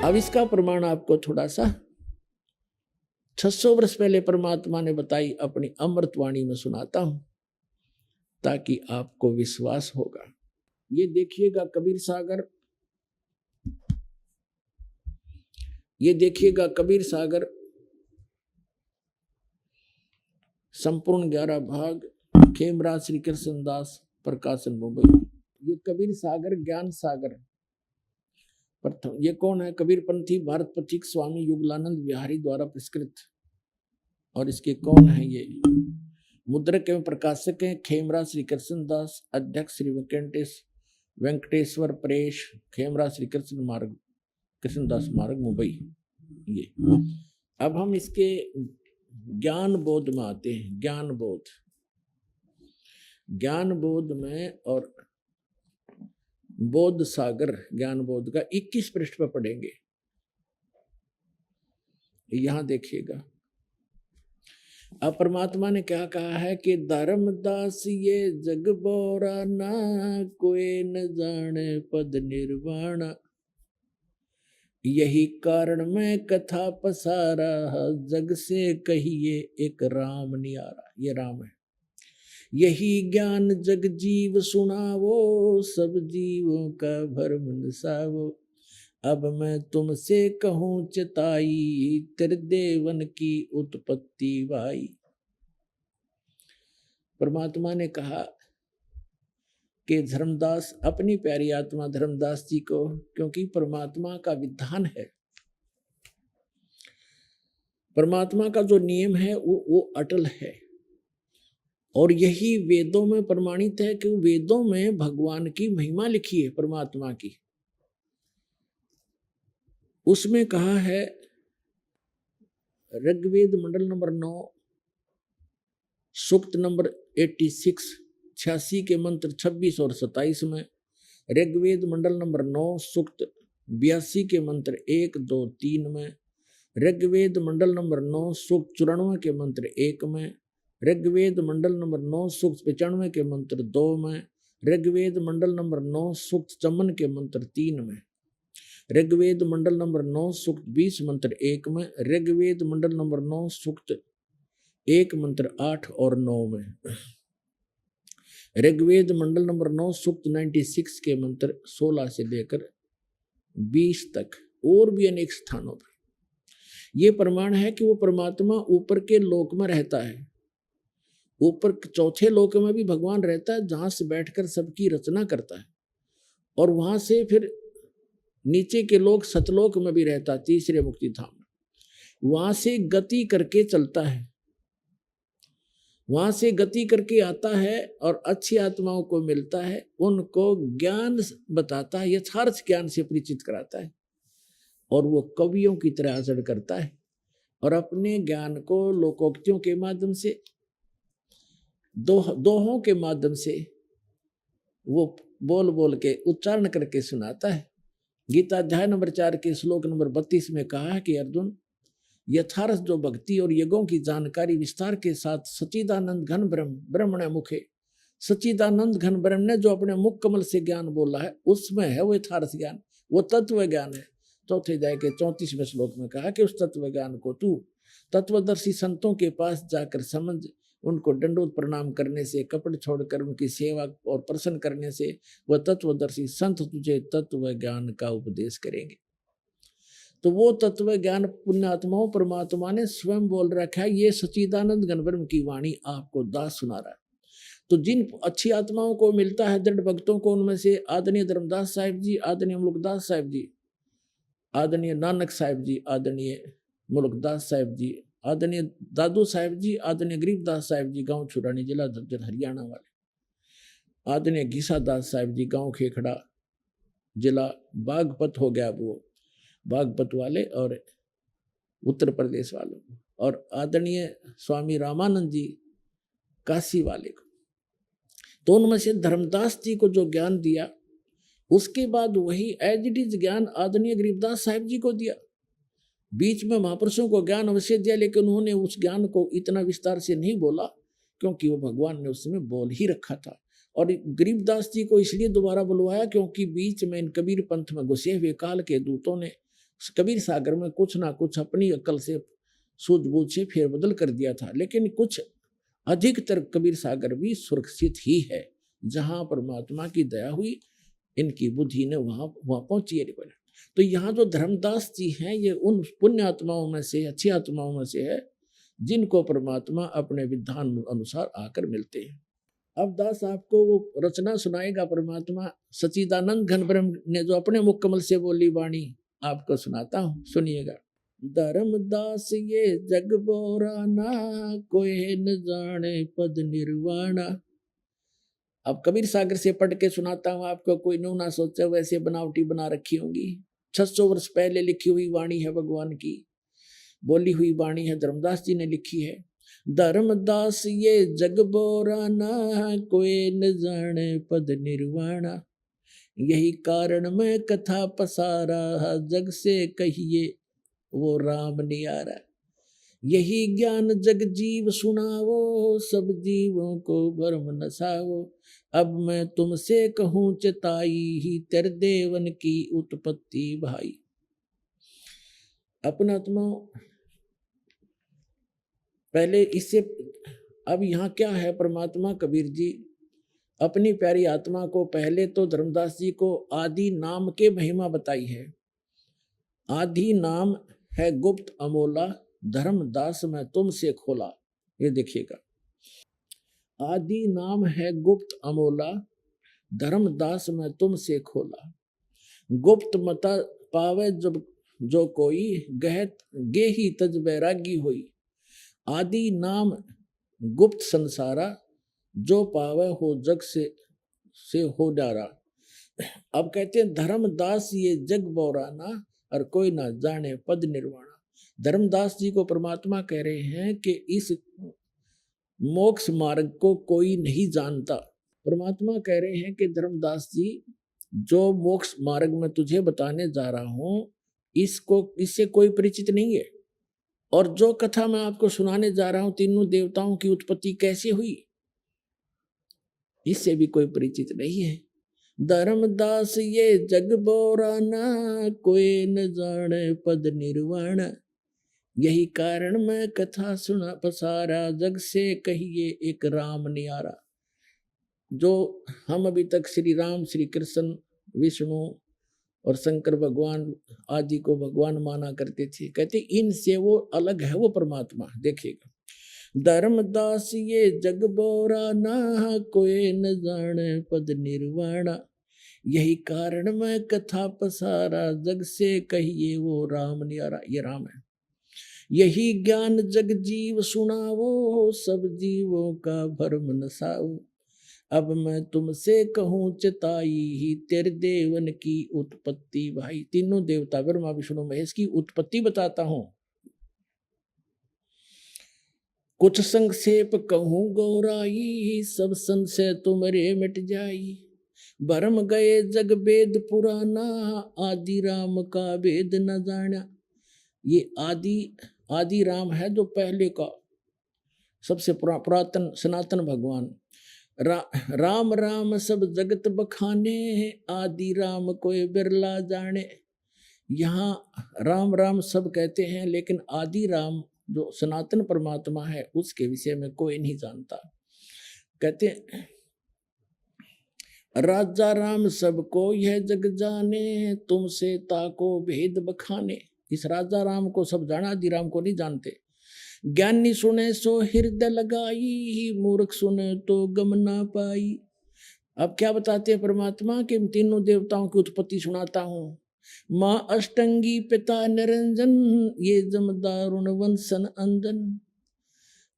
अब इसका प्रमाण आपको थोड़ा सा 600 वर्ष पहले परमात्मा ने बताई अपनी अमृतवाणी में सुनाता हूं ताकि आपको विश्वास होगा। ये देखिएगा कबीर सागर, ये देखिएगा कबीर सागर संपूर्ण 11 भाग, खेमराज श्री कृष्णदास प्रकाशन मुंबई। ये कबीर सागर ज्ञान सागर प्रथम। ये कौन है? कबीर पंथी भारत पथिक स्वामी युगलानंद बिहारी द्वारा पुरस्कृत। और इसके कौन है? ये मुद्रक एवं प्रकाशक हैं खेमराज श्री कृष्णदास, अध्यक्ष श्री वेंकटेश्वर प्रेस, खेमराज श्री कृष्णदास मार्ग मुंबई। ये अब हम इसके ज्ञान बोध में आते हैं। ज्ञान बोध में और बोध सागर ज्ञान बोध का 21 पृष्ठ पर पढ़ेंगे। यहां देखिएगा अब परमात्मा ने क्या कहा है कि धर्मदास ये जग बोरा ना, कोई न जाने पद निर्वाणा, यही कारण मैं कथा पसारा, जग से कहिए एक राम नियारा। ये राम है। यही ज्ञान जग जीव सुनावो, सब जीवों का भरम नसावो, अब मैं तुमसे कहूं चिताई, त्रिदेवन की उत्पत्ति भाई। परमात्मा ने कहा कि धर्मदास अपनी प्यारी आत्मा धर्मदास जी को, क्योंकि परमात्मा का विधान है, परमात्मा का जो नियम है वो अटल है। और यही वेदों में प्रमाणित है कि वेदों में भगवान की महिमा लिखी है परमात्मा की। उसमें कहा है ऋग्वेद मंडल नंबर 9 सूक्त नंबर 86 के मंत्र 26 और 27 में, ऋग्वेद मंडल नंबर 9 सूक्त 82 के मंत्र 1, 2, 3 में, ऋग्वेद मंडल नंबर 9 सूक्त 94 के मंत्र 1 में, ऋग्वेद मंडल नंबर 9 सूक्त 95 के मंत्र 2 में, ऋग्वेद मंडल नंबर 9 सूक्त 54 के मंत्र 3 में, ऋग्वेद मंडल नंबर 9 सूक्त 20 मंत्र 1 में, ऋग्वेद मंडल नंबर 9 सूक्त 1 मंत्र 8 और 9 में, ऋग्वेद मंडल नंबर 9 सूक्त 96 के मंत्र 16 से लेकर 20 तक, और भी अनेक स्थानों पर यह प्रमाण है कि वो परमात्मा ऊपर के लोक में रहता है। ऊपर चौथे लोक में भी भगवान रहता है, जहां से बैठकर सबकी रचना करता है, और वहां से फिर नीचे के लोग सतलोक में भी रहता है, तीसरे मुक्ति धाम में। वहां से गति करके चलता है, वहां से गति करके आता है और अच्छी आत्माओं को मिलता है, उनको ज्ञान बताता है, यथार्थ ज्ञान से परिचित कराता है, और वो कवियों की तरह आचरण करता है और अपने ज्ञान को लोकोक्तियों के माध्यम से, दोहों के माध्यम से वो बोल बोल के उच्चारण करके सुनाता है। गीता अध्याय नंबर 4 के श्लोक नंबर 32 में कहा है कि अर्जुन, यथार्थ जो भक्ति और यज्ञों की जानकारी विस्तार के साथ सच्चिदानंद घन ब्रह्मण मुखे, सच्चिदानंद घन ब्रह्म ने जो अपने मुख कमल से ज्ञान बोला है, उसमें है वो यथार्थ ज्ञान, वो तत्व ज्ञान है। चौथे अध्याय के 34वें श्लोक में कहा कि उस तत्व ज्ञान को तू तत्वदर्शी संतों के पास जाकर समझ, उनको दंडोत प्रणाम करने से, कपट छोड़कर उनकी सेवा और प्रसन्न करने से वह तत्वदर्शी संत तुझे तत्व ज्ञान का उपदेश करेंगे। तो वो तत्व ज्ञान पुण्यात्माओं परमात्मा ने स्वयं बोल रखा है। ये सच्चिदानंद घन ब्रह्म की वाणी आपको दास सुना रहा है। तो जिन अच्छी आत्माओं को मिलता है, दृढ़ भक्तों को, उनमें से आदरणीय धर्मदास साहिब जी, आदरणीय मुल्कदास साहिब जी, आदरणीय नानक साहिब जी, आदरणीय मुल्कदास साहिब जी, आदरणीय दादू साहिब जी, आदरणीय गरीबदास साहिब जी, गांव छुरानी, जिला झज्जर हरियाणा वाले, आदरणीय घीसा दास साहिब जी, गांव खेखड़ा, जिला बागपत हो गया वो, बागपत वाले और उत्तर प्रदेश वालों को, और आदरणीय स्वामी रामानंद जी काशी वाले को। तो उनमें से धर्मदास जी को जो ज्ञान दिया, उसके बाद वही एज इट इज ज्ञान आदरणीय गरीबदास साहिब जी को दिया। बीच में महापुरुषों को ज्ञान अवश्य दिया, लेकिन उन्होंने उस ज्ञान को इतना विस्तार से नहीं बोला, क्योंकि वो भगवान ने उस समय बोल ही रखा था। और गरीबदास जी को इसलिए दोबारा बुलवाया क्योंकि बीच में इन कबीर पंथ में घुसे हुए काल के दूतों ने कबीर सागर में कुछ ना कुछ अपनी अकल से सूझबूझ से फेरबदल कर दिया था, लेकिन कुछ अधिकतर कबीर सागर भी सुरक्षित ही है। जहां परमात्मा की दया हुई, इनकी बुद्धि ने वहां पहुंची है। तो यहाँ जो धर्मदास जी हैं, ये उन पुण्य आत्माओं में से, अच्छी आत्माओं में से है, जिनको परमात्मा अपने विधान अनुसार आकर मिलते हैं। अब दास आपको वो रचना सुनाएगा परमात्मा सच्चिदानंद घन ब्रह्म ने, जो अपने मुख कमल से बोली वाणी आपको सुनाता हूँ, सुनिएगा। धर्मदास ये जग बोराना, कोई न जाने पद निर्वाणा। अब कबीर सागर से पढ़ के सुनाता हूँ आपको, कोई नो ना सोचे वैसे बनावटी बना रखी होंगी। 600 वर्ष पहले लिखी हुई वाणी है, भगवान की बोली हुई वाणी है, धर्मदास जी ने लिखी है। धर्मदास ये जग बोराना, कोई न जाने पद निर्वाणा। यही कारण मैं कथा पसारा, जग से कहिए वो राम नियारा। यही ज्ञान जग जीव सुनावो, सब जीवों को भरम नसावो। अब मैं तुमसे कहूँ चिताई, ही तेरे देवन की उत्पत्ति भाई। अपना आत्मा पहले इससे, अब यहाँ क्या है, परमात्मा कबीर जी अपनी प्यारी आत्मा को पहले तो धर्मदास जी को आदि नाम के महिमा बताई है। आदि नाम है गुप्त अमोला, धर्मदास मैं तुमसे खोला। ये देखिएगा, आदि नाम है गुप्त अमोला, धर्मदास मैं तुमसे खोला। गुप्त मता पावे जब जो कोई, गहत गेही तज बैरागी होई। आदि नाम गुप्त संसारा, जो पावे हो जग से हो डारा। अब कहते हैं धर्मदास ये जग बोराना, और कोई ना जाने पद निर्वाणा। धर्मदास जी को परमात्मा कह रहे हैं कि इस मोक्ष मार्ग को कोई नहीं जानता। परमात्मा कह रहे हैं कि धर्मदास जी, जो मोक्ष मार्ग में तुझे बताने जा रहा हूं, इससे कोई परिचित नहीं है। और जो कथा मैं आपको सुनाने जा रहा हूं, तीनों देवताओं की उत्पत्ति कैसे हुई, इससे भी कोई परिचित नहीं है। धर्मदास ये जग बोराना, कोई न जाने पद निर्वाणा। यही कारण मैं कथा सुना पसारा, जग से कहिए एक राम नियारा। जो हम अभी तक श्री राम, श्री कृष्ण, विष्णु और शंकर भगवान आदि को भगवान माना करते थे, कहते इनसे वो अलग है, वो परमात्मा। देखिएगा, धर्मदास ये जग बोराना, कोई न जाने पद निर्वाणा। यही कारण मैं कथा पसारा, जग से कहिए वो राम नियारा। ये राम है। यही ज्ञान जग जीव सुनावो, सब जीवों का भरम नसाओ। अब मैं तुमसे कहूँ चिताई, ही तेरे देवन की उत्पत्ति भाई। तीनों देवता ब्रह्मा विष्णु महेश की उत्पत्ति बताता हूँ। कुछ संक्षेप कहूँ गौराई, सब संशय तुम्हारे मिट जाई। भरम गए जग वेद पुराना, आदि राम का वेद न जाना। ये आदि राम है, जो पहले का सबसे पुरातन सनातन भगवान। राम राम सब जगत बखाने, आदि राम कोई बिरला जाने। यहाँ राम राम सब कहते हैं, लेकिन आदि राम जो सनातन परमात्मा है, उसके विषय में कोई नहीं जानता। कहते राजा राम सबको यह जग जाने, तुमसे ताको भेद बखाने। इस राजा राम को सब जाना, आदि राम को नहीं जानते। ज्ञानी सुने सो हृदय लगाई, मूर्ख सुने तो गम ना पाई। अब क्या बताते हैं परमात्मा कि तीनों देवताओं की उत्पत्ति सुनाता हूँ। माँ अष्टंगी पिता निरंजन, ये जमदारुण वंशन अंजन।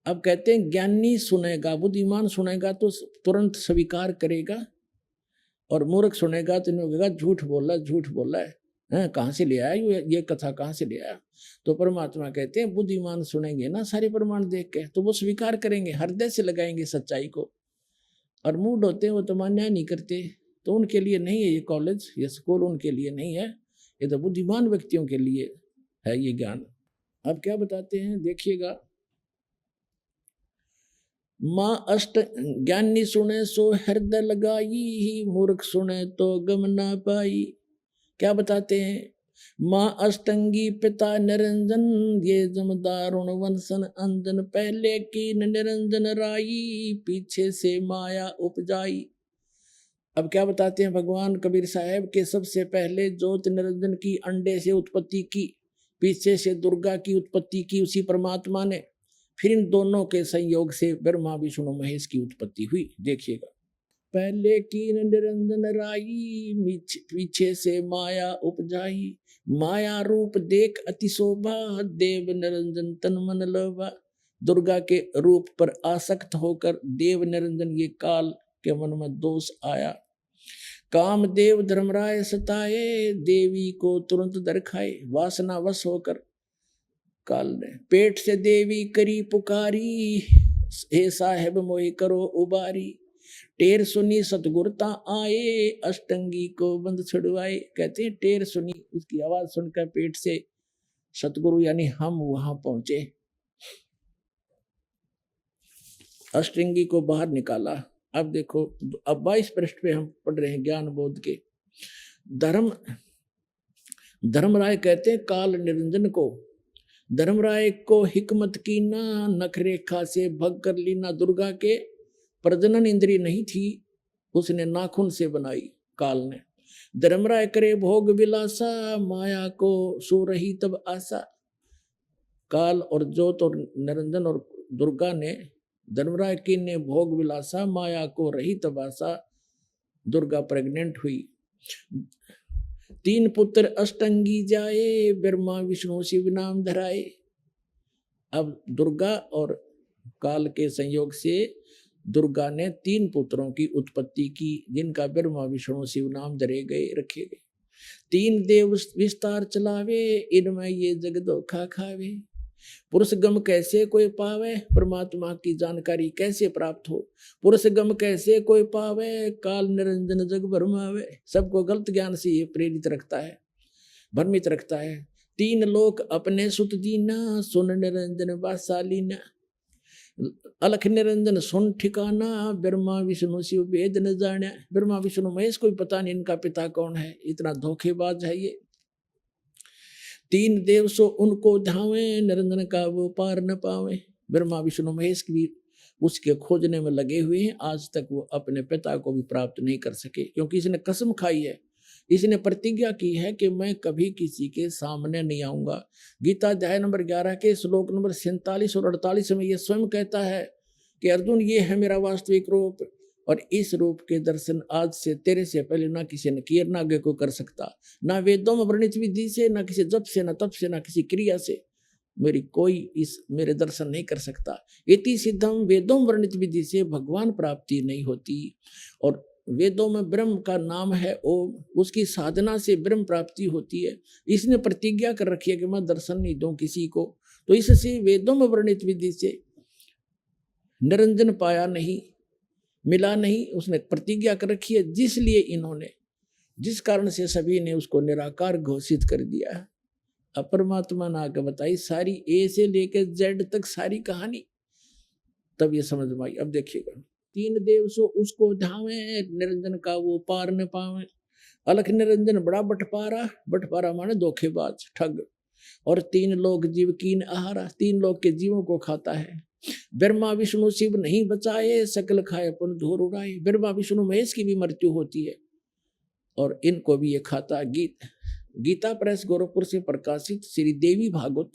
अब कहते हैं ज्ञानी सुनेगा, बुद्धिमान सुनेगा तो तुरंत स्वीकार करेगा, और मूर्ख सुनेगा तो नहीं कहेगा झूठ बोला है, कहाँ से ले आया ये कथा, कहाँ से ले आया। तो परमात्मा कहते हैं बुद्धिमान सुनेंगे ना सारे प्रमाण देख के, तो वो स्वीकार करेंगे, हृदय से लगाएंगे सच्चाई को। और मूड होते हैं वो तो मान्य नहीं करते, तो उनके लिए नहीं है ये कॉलेज, ये स्कूल उनके लिए नहीं है, ये तो बुद्धिमान व्यक्तियों के लिए है ये ज्ञान। अब क्या बताते हैं, देखिएगा। माँ अष्ट ज्ञानी सुने सो हृदय लगाई, मूर्ख सुने तो गम ना पाई। क्या बताते हैं, माँ अष्टंगी पिता निरंजन, ये जमदारुण वंशन अंजन, पहले कीन निरंजन राई, पीछे से माया उपजाई। अब क्या बताते हैं भगवान कबीर साहब के सबसे पहले ज्योत निरंजन की अंडे से उत्पत्ति की, पीछे से दुर्गा की उत्पत्ति की उसी परमात्मा ने, फिर इन दोनों के संयोग से ब्रह्मा विष्णु महेश की उत्पत्ति हुई। देखिएगा, पहले कीन निरंजन राई, पीछे से माया उपजाई, माया रूप देख अति शोभा, देव निरंजन तन मन लोभा। दुर्गा के रूप पर आसक्त होकर देव निरंजन ये काल के मन में दोष आया। कामदेव धर्मराय सताए, देवी को तुरंत दरखाए, वासना वश होकर काल ने पेट से देवी करी पुकारी, हे साहेब मोहि करो उबारी। टेर सुनी सतगुरता आए, अष्टंगी को बंद छुड़वाए। कहते हैं टेर सुनी, उसकी आवाज सुनकर पेट से सतगुरु यानी हम वहां पहुंचे, अष्टंगी को बाहर निकाला। अब देखो, अब 22 पृष्ठ पे हम पढ़ रहे हैं ज्ञान बोध के। धर्मराय कहते हैं काल निरंजन को, धर्मराय को हिकमत की ना, नखरेखा से भग कर ली ना। दुर्गा के प्रजनन इंद्री नहीं थी, उसने नाखून से बनाई काल ने। धर्मराय करे भोग विलासा, माया को सो रही तब आशा। काल और ज्योत और निरंजन और दुर्गा ने, धर्मराय की ने भोग विलासा, माया को रही तब आशा। दुर्गा प्रेग्नेंट हुई। 3 पुत्र अष्टंगी जाए, ब्रह्मा विष्णु शिव नाम धराए। अब दुर्गा और काल के संयोग से दुर्गा ने 3 पुत्रों की उत्पत्ति की, जिनका ब्रह्मा विष्णु शिव नाम धरे गए, रखे गए। 3 देव विस्तार चलावे, इनमें ये जग धोखा खावे। पुरुष गम कैसे कोई पावे, परमात्मा की जानकारी कैसे प्राप्त हो। पुरुष गम कैसे कोई पावे, काल निरंजन जग भरमावे। सबको गलत ज्ञान से ये प्रेरित रखता है, भ्रमित रखता है। 3 लोक अपने सुत दीना, सुन निरंजन बासालीना। अलख निरंजन सुन ठिकाना, ब्रह्मा विष्णु शिव वेद न जाना। ब्रह्मा विष्णु महेश को भी पता नहीं इनका पिता कौन है, इतना धोखेबाज है ये। 3 देव सो उनको धावे, निरंजन का वो पार न पावे। ब्रह्मा विष्णु महेश भी उसके खोजने में लगे हुए हैं, आज तक वो अपने पिता को भी प्राप्त नहीं कर सके, क्योंकि इसने कसम खाई है, इसने प्रतिज्ञा की है कि मैं कभी किसी के सामने नहीं आऊंगा। गीता अध्याय नंबर 11 के श्लोक नंबर 47 और 48 में ये स्वयं कहता है कि अर्जुन, ये है मेरा वास्तविक रूप, और इस रूप के दर्शन आज से तेरे से पहले ना किसी ने किए, ना आगे को कर सकता। ना वेदों में वर्णित विधि से, ना किसी जप से, ना तप से, ना किसी क्रिया से मेरी कोई इस मेरे दर्शन नहीं कर सकता। इति सिद्धम, वेदों वर्णित विधि से भगवान प्राप्ति नहीं होती। और वेदों में ब्रह्म का नाम है ओम, उसकी साधना से ब्रह्म प्राप्ति होती है। इसने प्रतिज्ञा कर रखी है कि मैं दर्शन नहीं दूं किसी को, तो इससे वेदों में वर्णित विधि से निरंजन पाया नहीं, मिला नहीं, उसने प्रतिज्ञा कर रखी है, जिसलिए इन्होंने, जिस कारण से सभी ने उसको निराकार घोषित कर दिया है। अब परमात्मा ने आगे बताई सारी, ए से लेकर जेड तक सारी कहानी, तब ये समझ में आई। अब देखिएगा, 3 देव सो उसको धावे, निरंजन का वो पार न पावे। अलख निरंजन बड़ा बटपारा, बटपारा माने धोखेबाज, ठग। और 3 लोग जीव कीन आहारा, 3 लोग के जीवों को खाता है। ब्रह्मा विष्णु शिव नहीं बचाए, सकल खाए पुन धूर उड़ाए। ब्रह्मा विष्णु महेश की भी मृत्यु होती है और इनको भी ये खाता। गीता प्रेस गोरखपुर से प्रकाशित श्री देवी भागवत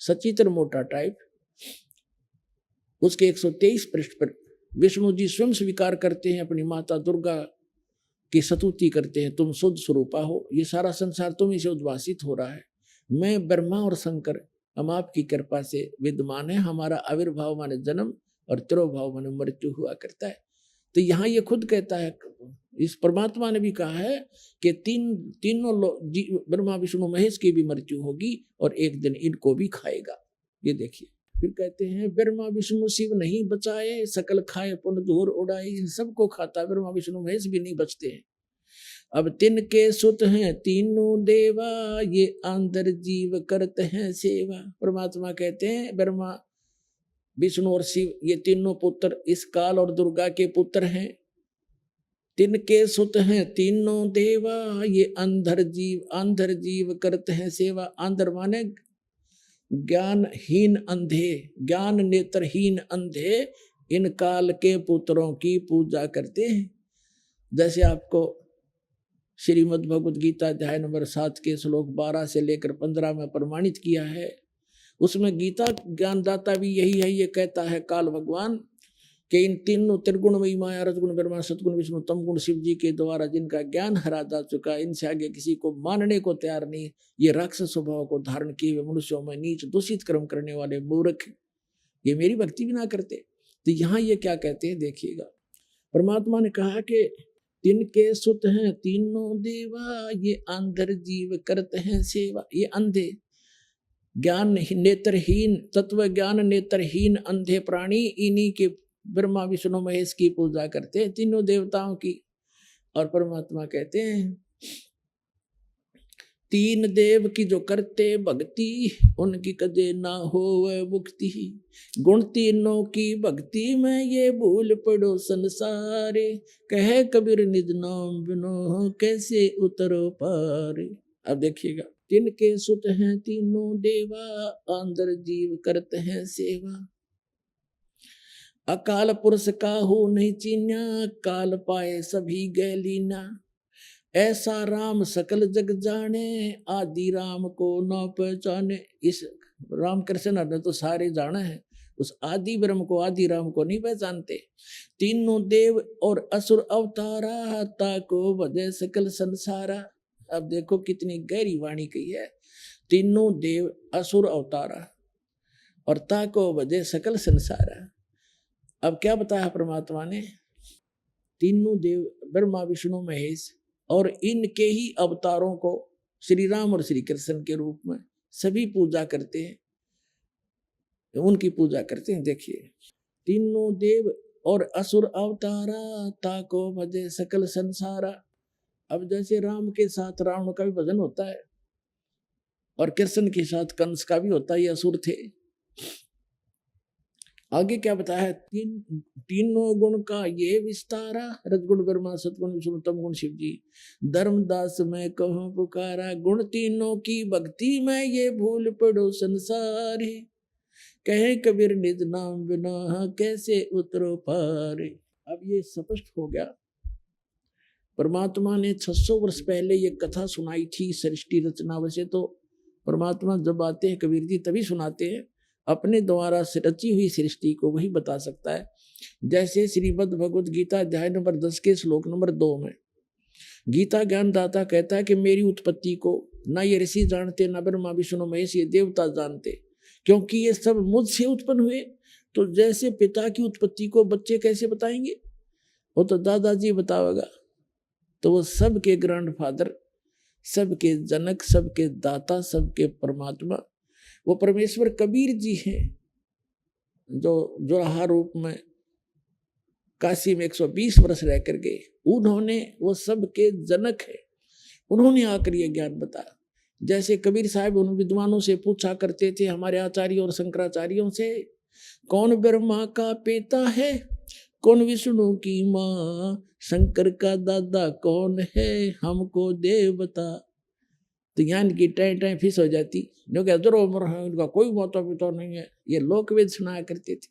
सचित्र मोटा टाइप, उसके 123 पृष्ठ पर विष्णु जी स्वयं स्वीकार करते हैं, अपनी माता दुर्गा की स्तुति करते हैं, तुम शुद्ध स्वरूपा हो, ये सारा संसार तुम ही से उद्भासित हो रहा है। मैं ब्रह्मा और शंकर हम आपकी कृपा से विद्यमान है, हमारा आविर्भाव माने जन्म और तिरोभाव माने मृत्यु हुआ करता है। तो यहाँ ये खुद कहता है, इस परमात्मा ने भी कहा है कि तीनों ब्रह्मा विष्णु महेश की भी मृत्यु होगी और एक दिन इनको भी खाएगा। ये देखिए, फिर कहते हैं ब्रह्मा विष्णु शिव नहीं बचाए, सकल खाए पुन धूर उड़ाए। सबको खाता, ब्रह्मा विष्णु महेश भी नहीं बचते हैं। अब तिनके सुत हैं तीनों देवा, ये अंदर जीव करते हैं सेवा। परमात्मा कहते हैं ब्रह्मा विष्णु और शिव ये तीनों पुत्र इस काल और दुर्गा के पुत्र हैं। तिनके सुत हैं तीनों देवा, ये अंधर जीव करते हैं सेवा। अंधर माने ज्ञानहीन अंधे, ज्ञान नेत्रहीन अंधे इन काल के पुत्रों की पूजा करते हैं। जैसे आपको श्रीमद् भगवद गीता अध्याय नंबर 7 के श्लोक 12 से लेकर 15 में प्रमाणित किया है। उसमें गीता ज्ञानदाता भी यही है। ये कहता है काल भगवान कि इन तीनों त्रिगुणमयी माया, रजगुण ब्रह्मा, सतगुण विष्णु, तमगुण शिव जी के द्वारा जिनका ज्ञान हरा जा चुका, इनसे आगे किसी को मानने को तैयार नहीं। ये राक्षस स्वभाव को धारण किए हुए मनुष्यों में नीच दूषित कर्म करने वाले मूर्ख, ये मेरी भक्ति भी ना करते। तो यहाँ ये क्या कहते हैं देखिएगा, परमात्मा ने कहा कि तिनके सुत हैं तीनों देवा, ये अंधर जीव करते हैं सेवा। ये अंधे ज्ञान नेत्रहीन, तत्व ज्ञान नेत्रहीन अंधे प्राणी इन्हीं के ब्रह्मा विष्णु महेश की पूजा करते हैं, तीनों देवताओं की। और परमात्मा कहते हैं तीन देव की जो करते भक्ति, उनकी कदे ना हो वह मुक्ति। गुण तीनों की भक्ति में ये भूल पड़ो संसारे, कहे कबीर निज नाम बिनो कैसे उतरो पार। अब देखिएगा, तिनके सुत हैं तीनों देवा, अंदर जीव करते हैं सेवा। अकाल पुरुष का हो नहीं चीन्या, काल पाए सभी गैलीना। ऐसा राम सकल जग जाने, आदि राम को न पहचाने। इस राम कृष्ण ने तो सारे जाना है, उस आदि ब्रह्म को, आदि राम को नहीं पहचानते। तीनों देव और असुर अवतारा, ताको वजह सकल संसारा। अब देखो कितनी गहरी वाणी कही है। तीनों देव असुर अवतारा और ताको वजह सकल संसारा। अब क्या बताया परमात्मा ने, तीनों देव ब्रह्मा विष्णु महेश और इनके ही अवतारों को श्री राम और श्री कृष्ण के रूप में सभी पूजा करते हैं, उनकी पूजा करते हैं। देखिए, तीनों देव और असुर अवतारा, ताको भजे सकल संसारा। अब जैसे राम के साथ रावण का भी भजन होता है और कृष्ण के साथ कंस का भी होता है, ये असुर थे। आगे क्या बताया है, तीनों गुण का ये विस्तारा, रजगुण ब्रह्मा, सतगुण विष्णु, तमगुण शिव जी। धर्मदास मैं कहूँ पुकारा, गुण तीनों की भक्ति में ये भूल पड़ो संसार। कहे कबीर निज नाम बिना कैसे उतरो पार। अब ये स्पष्ट हो गया, परमात्मा ने 600 वर्ष पहले ये कथा सुनाई थी सृष्टि रचना। वैसे तो परमात्मा जब आते हैं कबीर जी तभी सुनाते हैं, अपने द्वारा रची हुई सृष्टि को वही बता सकता है। जैसे श्रीमद् भगवद गीता अध्याय नंबर 10 के श्लोक नंबर 2 में गीता ज्ञानदाता कहता है कि मेरी उत्पत्ति को ना ये ऋषि जानते, ना ब्रह्मा विष्णु महेश ये देवता जानते, क्योंकि ये सब मुझसे उत्पन्न हुए। तो जैसे पिता की उत्पत्ति को बच्चे कैसे बताएंगे, वो तो दादाजी बतावेगा। तो वो सबके ग्रैंडफादर, सबके जनक, सबके दाता, सबके परमात्मा वो परमेश्वर कबीर जी हैं, जो जोराहा रूप में काशी में 120 वर्ष रह कर गए। उन्होंने, वो सबके जनक है, उन्होंने आकर ये ज्ञान बताया। जैसे कबीर साहब उन विद्वानों से पूछा करते थे, हमारे आचार्यों और शंकराचार्यों से, कौन ब्रह्मा का पिता है, कौन विष्णु की माँ, शंकर का दादा कौन है, हमको देव बता। तो ज्ञान की टाइम फिस हो जाती, जो कि अजर उम्र है, उनका कोई माता पिता नहीं है, ये लोकवेद सुनाया करते थे।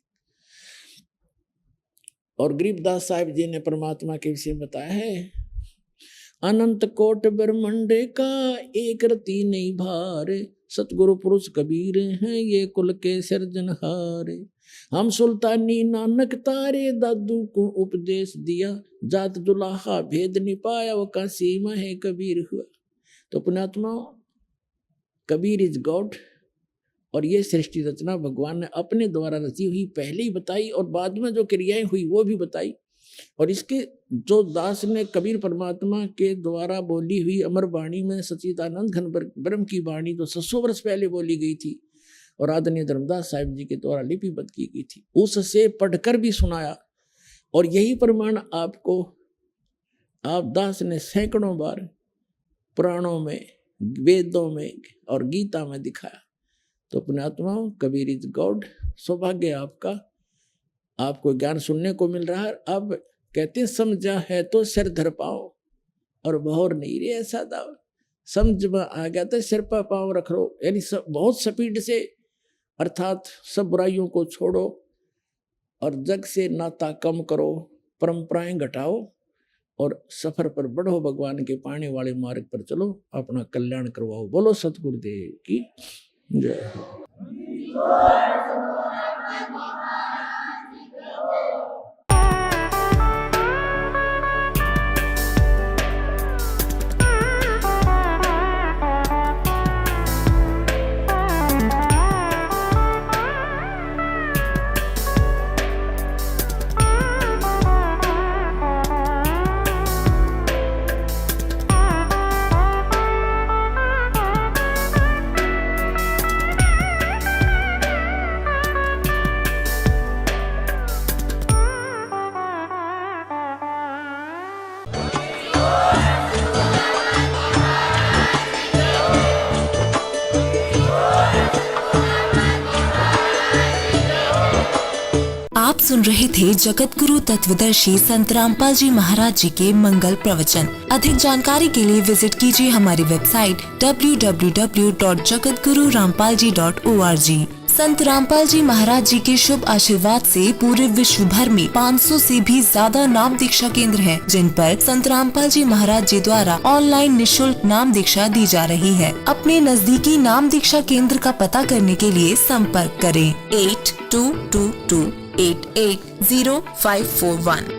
और गरीबदास साहिब जी ने परमात्मा के विषय में बताया है, अनंत कोट ब्रह्मंड का एक रति नहीं भार, सतगुरु पुरुष कबीर हैं ये कुल के सिरजनहार। हम सुल्तानी नानक तारे, दादू को उपदेश दिया, जात दुलाहा भेद नहीं पाया, वो काशी में है कबीर हुआ। तो पुण्यात्मा, कबीर इज गॉड। और ये सृष्टि रचना भगवान ने अपने द्वारा रची हुई पहले ही बताई, और बाद में जो क्रियाएं हुई वो भी बताई। और इसके जो दास ने कबीर परमात्मा के द्वारा बोली हुई अमर वाणी में सच्चिदानंद घन ब्रह्म की वाणी जो 600 वर्ष पहले बोली गई थी और आदरणीय धर्मदास साहिब जी के द्वारा लिपिबद्ध की गई थी, उससे पढ़कर भी सुनाया। और यही प्रमाण आपको आप दास ने सैकड़ों बार पुराणों में, वेदों में और गीता में दिखाया। तो पुण्यात्माओं, कबीर इज गॉड। सौभाग्य आपका, आपको ज्ञान सुनने को मिल रहा है। अब कहते समझा है तो सिर धर पाओ और बहुर नहीं रे ऐसा दाव। समझ में आ गया तो सिर पर पाँव रख लो, यानी बहुत स्पीड से, अर्थात सब बुराइयों को छोड़ो और जग से नाता कम करो, परंपराएं घटाओ और सफर पर बढ़ो, भगवान के पाने वाले मार्ग पर चलो, अपना कल्याण करवाओ। बोलो सतगुरुदेव की जय। आप सुन रहे थे जगत गुरु तत्वदर्शी संत रामपाल जी महाराज जी के मंगल प्रवचन। अधिक जानकारी के लिए विजिट कीजिए हमारी वेबसाइट www.jagatgururampalji.org। संत रामपाल जी महाराज जी के शुभ आशीर्वाद से पूरे विश्व भर में 500 से भी ज्यादा नाम दीक्षा केंद्र हैं, जिन पर संत रामपाल जी महाराज जी द्वारा ऑनलाइन निशुल्क नाम दीक्षा दी जा रही है। अपने नजदीकी नाम दीक्षा केंद्र का पता करने के लिए संपर्क करें 8222880541।